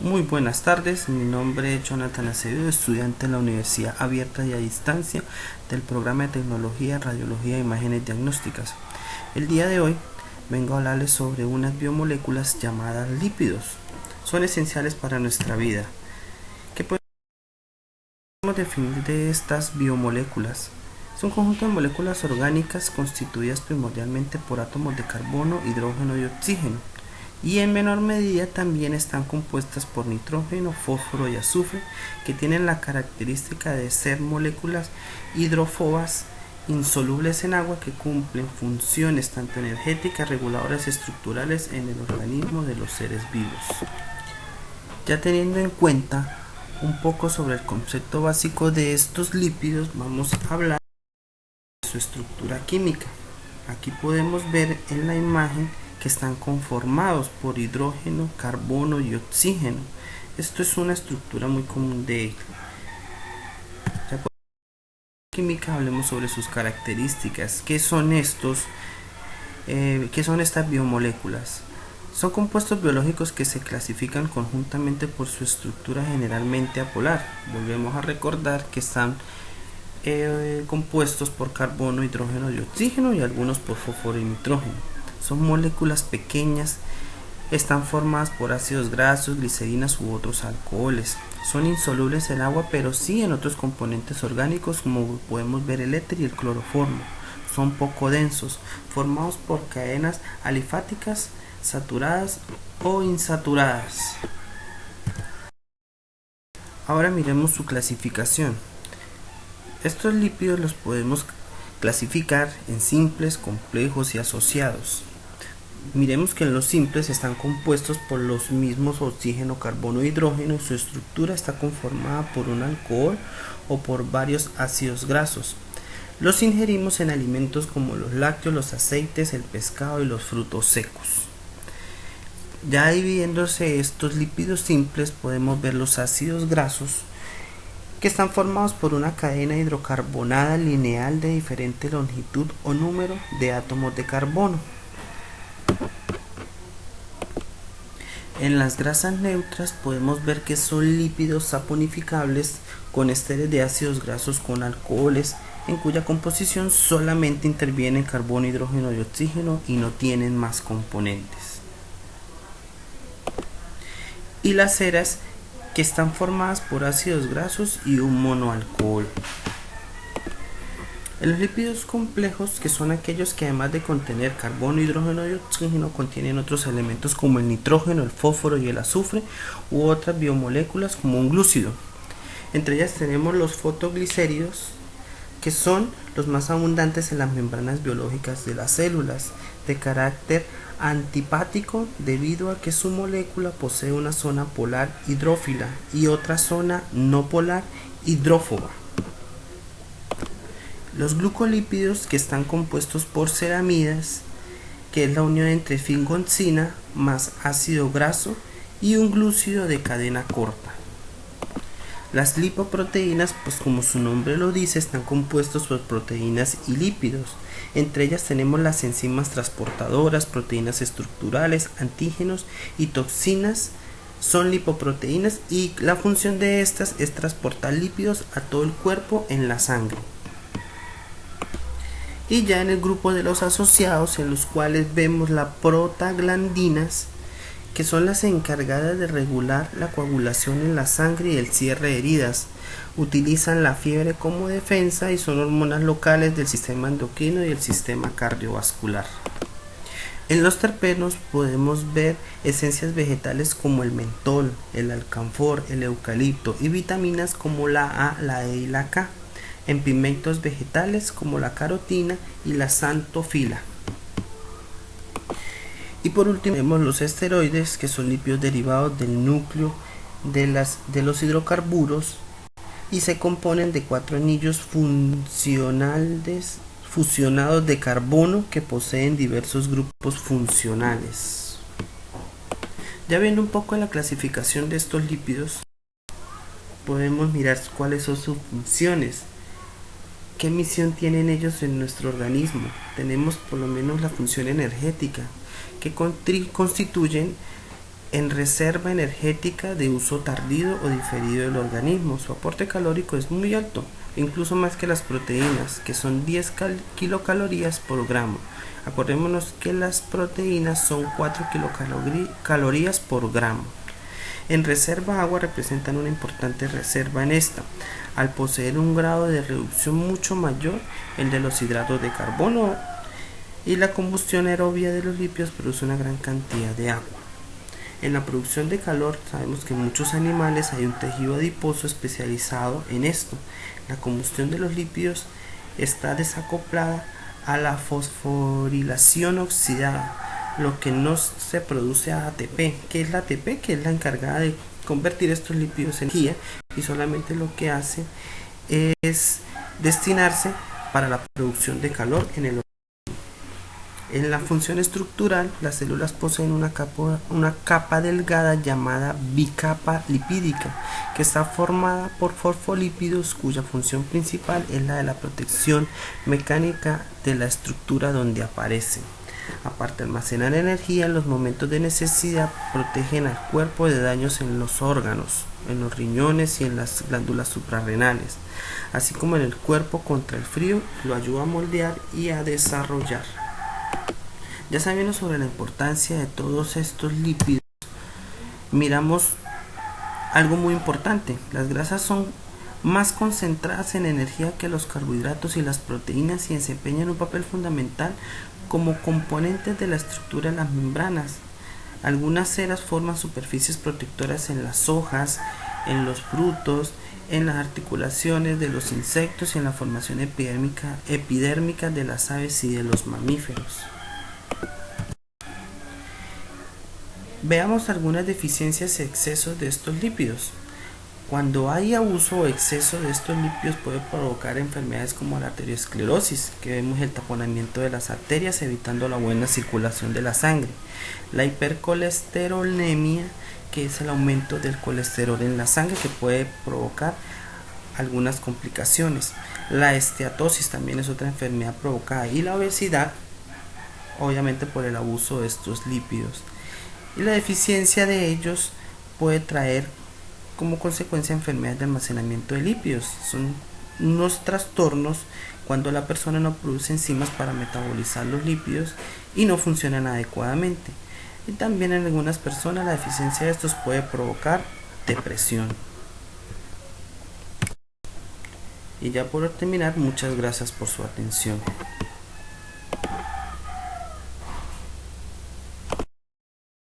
Muy buenas tardes, mi nombre es Jonathan Acevedo, estudiante en la Universidad Abierta y a Distancia del programa de Tecnología, Radiología e Imágenes Diagnósticas. El día de hoy vengo a hablarles sobre unas biomoléculas llamadas lípidos. Son esenciales para nuestra vida. ¿Qué podemos definir de estas biomoléculas? Es un conjunto de moléculas orgánicas constituidas primordialmente por átomos de carbono, hidrógeno y oxígeno, y en menor medida también están compuestas por nitrógeno, fósforo y azufre, que tienen la característica de ser moléculas hidrófobas insolubles en agua que cumplen funciones tanto energéticas, reguladoras y estructurales en el organismo de los seres vivos. Ya teniendo en cuenta un poco sobre el concepto básico de estos lípidos, vamos a hablar de su estructura química. Aquí podemos ver en la imagen que están conformados por hidrógeno, carbono y oxígeno. Esto es una estructura muy común de ellos. Ya por química hablemos sobre sus características. ¿Qué son estas biomoléculas? Son compuestos biológicos que se clasifican conjuntamente por su estructura generalmente apolar. Volvemos a recordar que están compuestos por carbono, hidrógeno y oxígeno, y algunos por fósforo y nitrógeno. Son moléculas pequeñas, están formadas por ácidos grasos, glicerinas u otros alcoholes. Son insolubles en agua, pero sí en otros componentes orgánicos, como podemos ver el éter y el cloroformo. Son poco densos, formados por cadenas alifáticas, saturadas o insaturadas. Ahora miremos su clasificación. Estos lípidos los podemos clasificar en simples, complejos y asociados. Miremos que en los simples están compuestos por los mismos oxígeno, carbono e hidrógeno, y su estructura está conformada por un alcohol o por varios ácidos grasos. Los ingerimos en alimentos como los lácteos, los aceites, el pescado y los frutos secos. Ya dividiéndose estos lípidos simples, podemos ver los ácidos grasos, que están formados por una cadena hidrocarbonada lineal de diferente longitud o número de átomos de carbono. En las grasas neutras podemos ver que son lípidos saponificables con esteres de ácidos grasos con alcoholes, en cuya composición solamente intervienen carbono, hidrógeno y oxígeno y no tienen más componentes. Y las ceras, que están formadas por ácidos grasos y un monoalcohol. En los lípidos complejos, que son aquellos que además de contener carbono, hidrógeno y oxígeno, contienen otros elementos como el nitrógeno, el fósforo y el azufre, u otras biomoléculas como un glúcido. Entre ellas tenemos los fotoglicéridos, que son los más abundantes en las membranas biológicas de las células, de carácter antipático debido a que su molécula posee una zona polar hidrófila y otra zona no polar hidrófoba. Los glucolípidos, que están compuestos por ceramidas, que es la unión entre fingonzina más ácido graso y un glúcido de cadena corta. Las lipoproteínas, pues como su nombre lo dice, están compuestos por proteínas y lípidos. Entre ellas tenemos las enzimas transportadoras, proteínas estructurales, antígenos y toxinas. Son lipoproteínas y la función de estas es transportar lípidos a todo el cuerpo en la sangre. Y ya en el grupo de los asociados, en los cuales vemos las prostaglandinas, que son las encargadas de regular la coagulación en la sangre y el cierre de heridas. Utilizan la fiebre como defensa y son hormonas locales del sistema endocrino y el sistema cardiovascular. En los terpenos podemos ver esencias vegetales como el mentol, el alcanfor, el eucalipto, y vitaminas como la A, la E y la K. En pigmentos vegetales como la carotina y la xantofila. Y por último tenemos los esteroides, que son lípidos derivados del núcleo de los hidrocarburos y se componen de 4 anillos fusionados de carbono que poseen diversos grupos funcionales. Ya viendo un poco la clasificación de estos lípidos, podemos mirar cuáles son sus funciones. ¿Qué misión tienen ellos en nuestro organismo? Tenemos por lo menos la función energética, que constituyen en reserva energética de uso tardío o diferido del organismo. Su aporte calórico es muy alto, incluso más que las proteínas, que son 10 kilocalorías por gramo. Acordémonos que las proteínas son 4 kilocalorías por gramo. En reserva, agua representan una importante reserva en esta, al poseer un grado de reducción mucho mayor el de los hidratos de carbono, y la combustión aerobia de los lípidos produce una gran cantidad de agua. En la producción de calor sabemos que en muchos animales hay un tejido adiposo especializado en esto. La combustión de los lípidos está desacoplada a la fosforilación oxidada, lo que no se produce a ATP. ¿Qué es la ATP? Que es la encargada de convertir estos lípidos en energía, y solamente lo que hace es destinarse para la producción de calor en el organismo. En la función estructural, las células poseen una capa delgada llamada bicapa lipídica, que está formada por fosfolípidos cuya función principal es la de la protección mecánica de la estructura donde aparecen. Aparte de almacenar energía en los momentos de necesidad, protegen al cuerpo de daños en los órganos, en los riñones y en las glándulas suprarrenales, así como en el cuerpo contra el frío. Lo ayuda a moldear y a desarrollar. Ya sabiendo sobre la importancia de todos estos lípidos, miramos algo muy importante. Las grasas son más concentradas en energía que los carbohidratos y las proteínas, y desempeñan un papel fundamental como componentes de la estructura de las membranas. Algunas ceras forman superficies protectoras en las hojas, en los frutos, en las articulaciones de los insectos y en la formación epidérmica de las aves y de los mamíferos. Veamos algunas deficiencias y excesos de estos lípidos. Cuando hay abuso o exceso de estos lípidos puede provocar enfermedades como la arteriosclerosis, que vemos el taponamiento de las arterias evitando la buena circulación de la sangre, la hipercolesterolemia, que es el aumento del colesterol en la sangre, que puede provocar algunas complicaciones, la esteatosis también es otra enfermedad provocada, y la obesidad, obviamente por el abuso de estos lípidos. Y la deficiencia de ellos puede traer como consecuencia enfermedades de almacenamiento de lípidos. Son unos trastornos cuando la persona no produce enzimas para metabolizar los lípidos y no funcionan adecuadamente. Y también en algunas personas la deficiencia de estos puede provocar depresión. Y ya por terminar, muchas gracias por su atención.